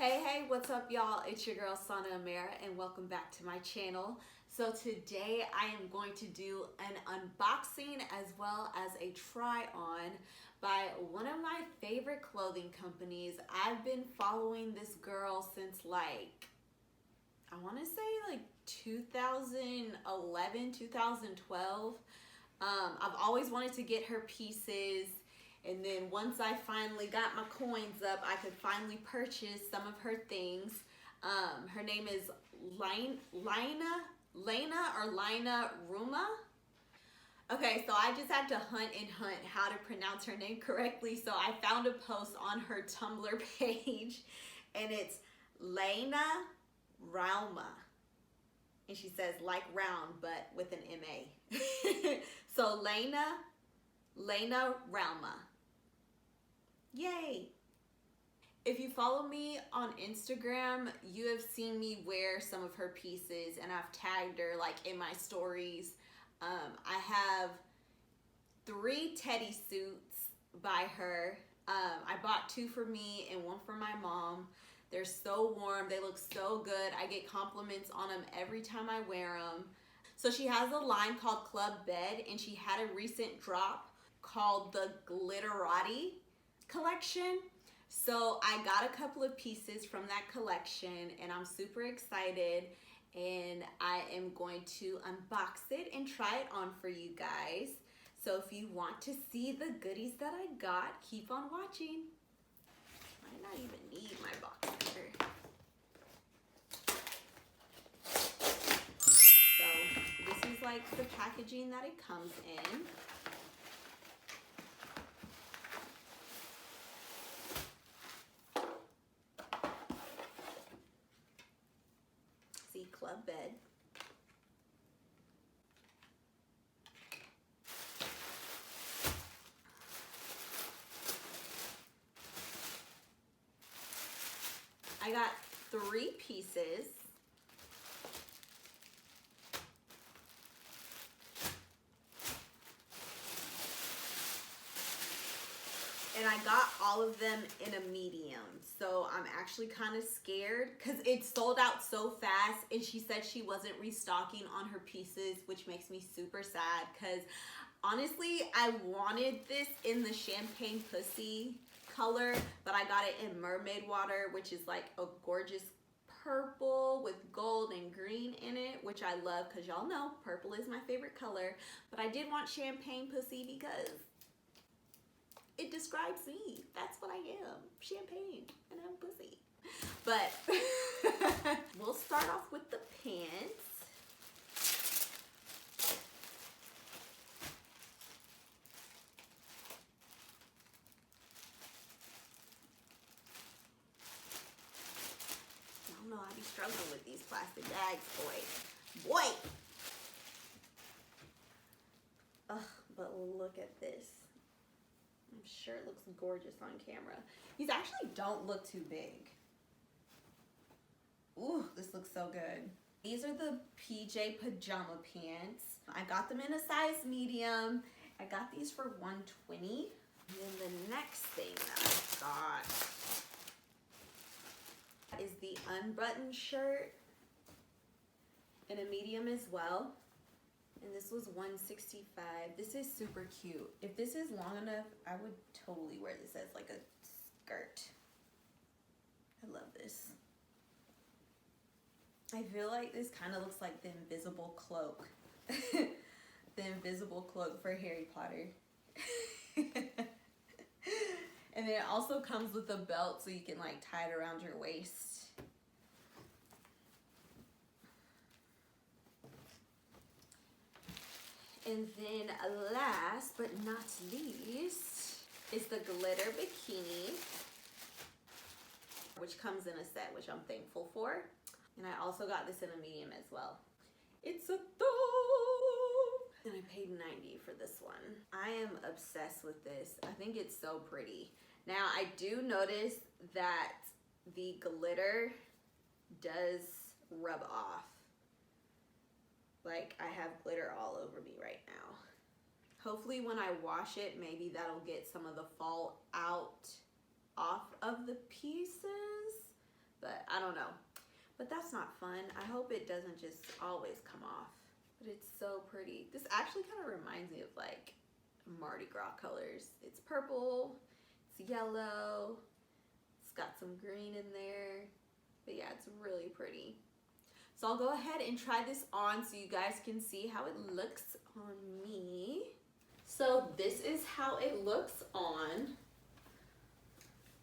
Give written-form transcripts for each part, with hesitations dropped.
Hey, what's up y'all? It's your girl aanasmira and welcome back to my channel. So today I am going to do an unboxing as well as a try on by one of my favorite clothing companies. I've been following this girl since I want to say 2011, 2012. I've always wanted to get her pieces. And then once I finally got my coins up, I could finally purchase some of her things. Her name is LAINA RAUMA. Okay, so I just had to hunt how to pronounce her name correctly. So I found a post on her Tumblr page, and it's LAINA RAUMA. And she says like round, but with an M-A. So LAINA RAUMA. Yay! If you follow me on Instagram, you have seen me wear some of her pieces and I've tagged her in my stories. I have 3 teddy suits by her. I bought 2 for me and 1 for my mom. They're so warm, they look so good. I get compliments on them every time I wear them. So she has a line called Club Bed, and she had a recent drop called the GLITTERATI collection. So I got a couple of pieces from that collection and I'm super excited, and I am going to unbox it and try it on for you guys. So if you want to see the goodies that I got, keep on watching. I might not even need my box cutter. So this is the packaging that it comes in. See, Club Bed. I got 3 pieces. And I got all of them in a medium. So I'm actually kind of scared because it sold out so fast, and she said she wasn't restocking on her pieces, which makes me super sad because honestly, I wanted this in the champagne pussy color, but I got it in mermaid water, which is a gorgeous purple with gold and green in it, which I love because y'all know purple is my favorite color. But I did want champagne pussy because it describes me. That's what I am. Champagne and I'm pussy. But we'll start off with the pants. I don't know, I be struggling with these plastic bags, boy. Ugh, but look at this. I'm sure it looks gorgeous on camera. These actually don't look too big. Ooh, this looks so good. These are the PJ pajama pants. I got them in a size medium. I got these for $120. And then the next thing that I got is the unbuttoned shirt in a medium as well. And this was $165. This is super cute. If this is long enough, I would totally wear this as a skirt. I love this. I feel like this kind of looks like the invisible cloak. The invisible cloak for Harry Potter. And then it also comes with a belt so you can tie it around your waist. And then last but not least is the glitter bikini, which comes in a set, which I'm thankful for. And I also got this in a medium as well. It's a dope! And I paid $90 for this one. I am obsessed with this. I think it's so pretty. Now I do notice that the glitter does rub off. I have glitter all over me right now. Hopefully when I wash it, maybe that'll get some of the fall out off of the pieces. but I don't know. But that's not fun. I hope it doesn't just always come off. But it's so pretty. This actually kind of reminds me of like Mardi Gras colors. It's purple, it's yellow, it's got some green in there. But yeah, it's really pretty. So I'll go ahead and try this on so you guys can see how it looks on me. So this is how it looks on.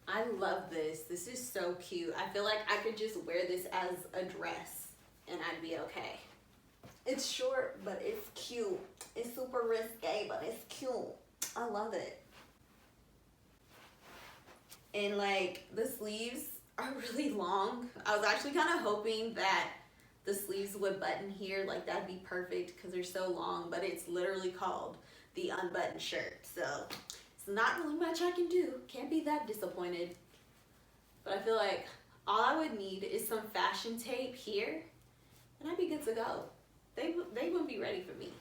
I love this. This is so cute. I feel like I could just wear this as a dress and I'd be okay. It's short, but it's cute. It's super risque, but it's cute. I love it. And like the sleeves are really long. I was actually kind of hoping that the sleeves would button here, like that'd be perfect because they're so long, but it's literally called the unbuttoned shirt. So it's not really much I can do. Can't be that disappointed. But I feel like all I would need is some fashion tape here and I'd be good to go. They wouldn't be ready for me.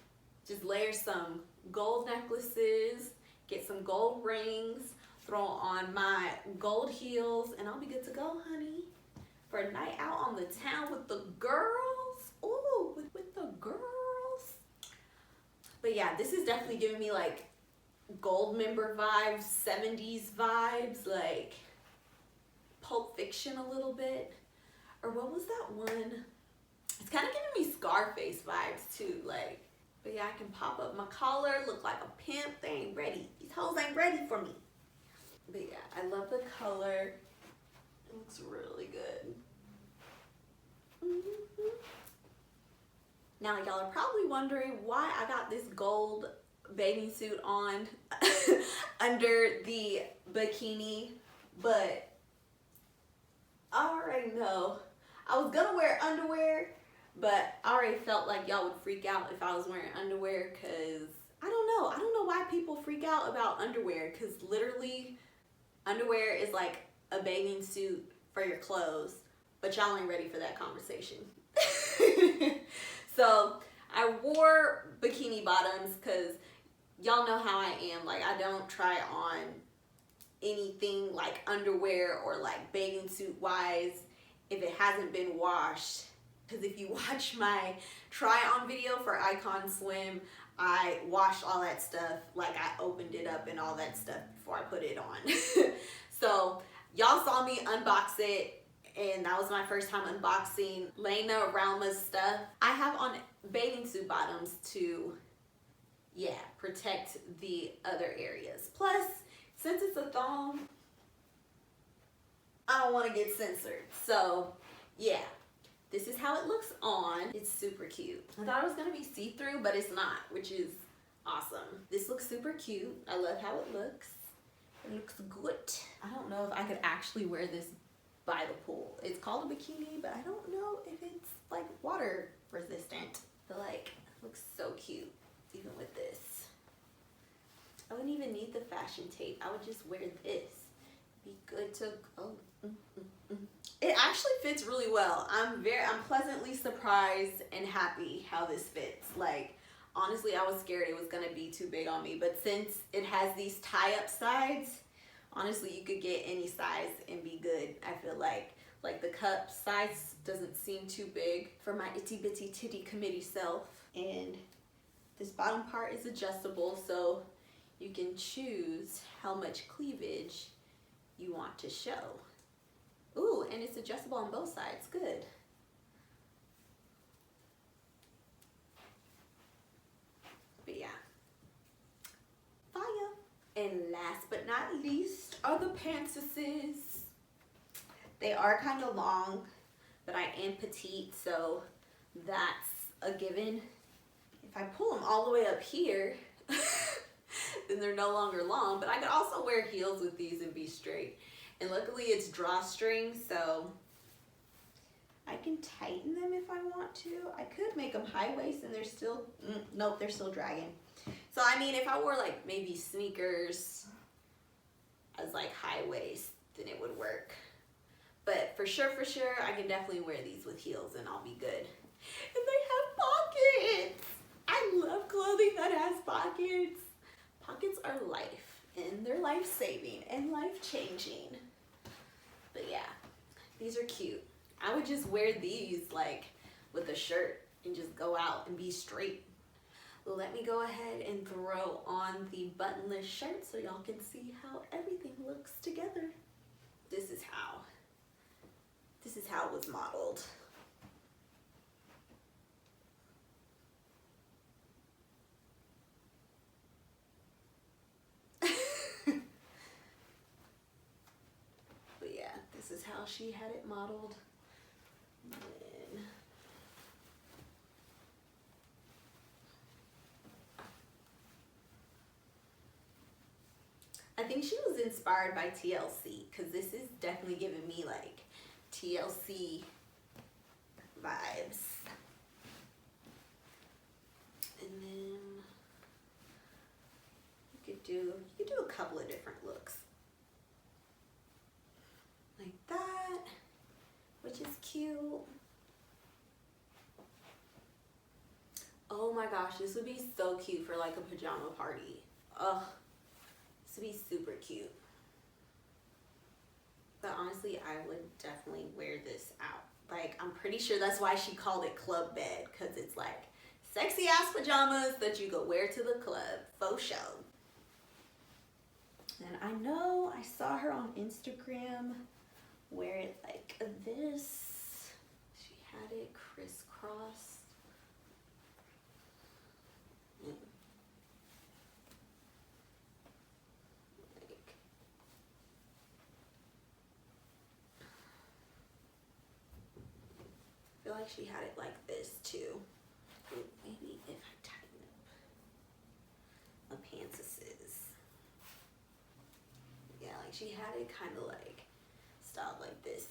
Just layer some gold necklaces, get some gold rings, throw on my gold heels, and I'll be good to go, honey. For a night out on the town with the girls. Ooh, with the girls. But yeah, this is definitely giving me like gold member vibes, 70s vibes, like Pulp Fiction a little bit. Or what was that one? It's kind of giving me Scarface vibes too, like. But yeah, I can pop up my collar, look like a pimp. They ain't ready. These hoes ain't ready for me. But yeah, I love the color. It looks really good. Now y'all are probably wondering why I got this gold bathing suit on under the bikini, but I already know. I was gonna wear underwear, but I already felt like y'all would freak out if I was wearing underwear, because I don't know why people freak out about underwear, because literally underwear is like a bathing suit for your clothes, but y'all ain't ready for that conversation. So I wore bikini bottoms because y'all know how I am. Like, I don't try on anything like underwear or like bathing suit wise if it hasn't been washed. Because if you watch my try on video for Icon Swim, I washed all that stuff. Like, I opened it up and all that stuff before I put it on. So y'all saw me unbox it, and that was my first time unboxing LAINA RAUMA stuff. I have on bathing suit bottoms to, yeah, protect the other areas. Plus, since it's a thong, I don't want to get censored. So yeah, this is how it looks on. It's super cute. I thought it was gonna be see-through, but it's not, which is awesome. This looks super cute. I love how it looks. It looks good. I don't know if I could actually wear this by the pool. It's called a bikini, but I don't know if it's like water resistant. But like, it looks so cute, even with this. I wouldn't even need the fashion tape. I would just wear this. Be good to go. It actually fits really well. I'm pleasantly surprised and happy how this fits. Like, honestly, I was scared it was gonna be too big on me, but since it has these tie-up sides, honestly, you could get any size and be good. I feel like the cup size doesn't seem too big for my itty bitty titty committee self. And this bottom part is adjustable, so you can choose how much cleavage you want to show. Ooh, and it's adjustable on both sides. Good. But yeah, fire. And last but not least are the pantsuses. They are kind of long, but I am petite, so that's a given. If I pull them all the way up here, then they're no longer long, but I could also wear heels with these and be straight. And luckily it's drawstring, so I can tighten them if I want to. I could make them high waist and they're still, nope, they're still dragging. So I mean, if I wore like maybe sneakers as like high waist, then it would work. But for sure, I can definitely wear these with heels and I'll be good. And they have pockets. I love clothing that has pockets. Pockets are life, and they're life-saving and life-changing. But yeah, These are cute. I would just wear these like with a shirt and just go out and be straight. Let me go ahead and throw on the buttonless shirt so y'all can see how everything looks together. This is how it was modeled. But yeah, this is how she had it modeled. And I think she was inspired by TLC, because this is definitely giving me like TLC vibes. And then you could do a couple of different looks. Like that, which is cute. Oh my gosh, this would be so cute for like a pajama party. Ugh, this would be super cute. But honestly, I would definitely wear this out. Like, I'm pretty sure that's why she called it club bed, because it's like sexy ass pajamas that you could wear to the club, faux show. And I know I saw her on Instagram wear it like this. She had it crisscrossed. I feel like she had it like this too. Ooh, maybe if I tighten up my pantsuses. Yeah, like she had it kind of like styled like this.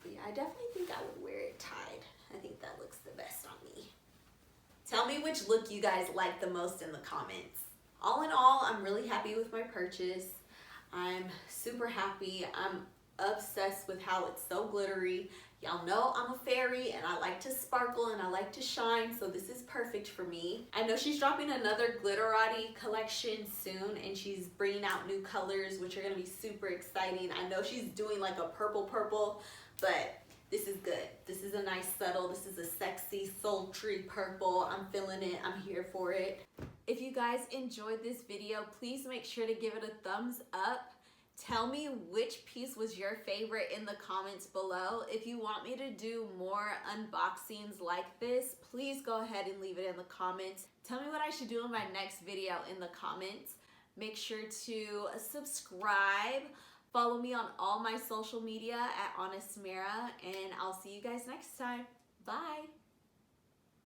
But yeah, I definitely think I would wear it tied. I think that looks the best on me. Tell me which look you guys like the most in the comments. All in all, I'm really happy with my purchase. I'm super happy. I'm obsessed with how it's so glittery. Y'all know I'm a fairy and I like to sparkle and I like to shine, so this is perfect for me. I know she's dropping another Glitterati collection soon and she's bringing out new colors which are gonna be super exciting. I know she's doing like a purple, but this is good. This is a nice subtle, this is a sexy, sultry purple. I'm feeling it, I'm here for it. If you guys enjoyed this video, please make sure to give it a thumbs up. Tell me which piece was your favorite in the comments below. If you want me to do more unboxings like this, please go ahead and leave it in the comments. Tell me what I should do in my next video in the comments. Make sure to subscribe. Follow me on all my social media at aanasmira, and I'll see you guys next time. Bye.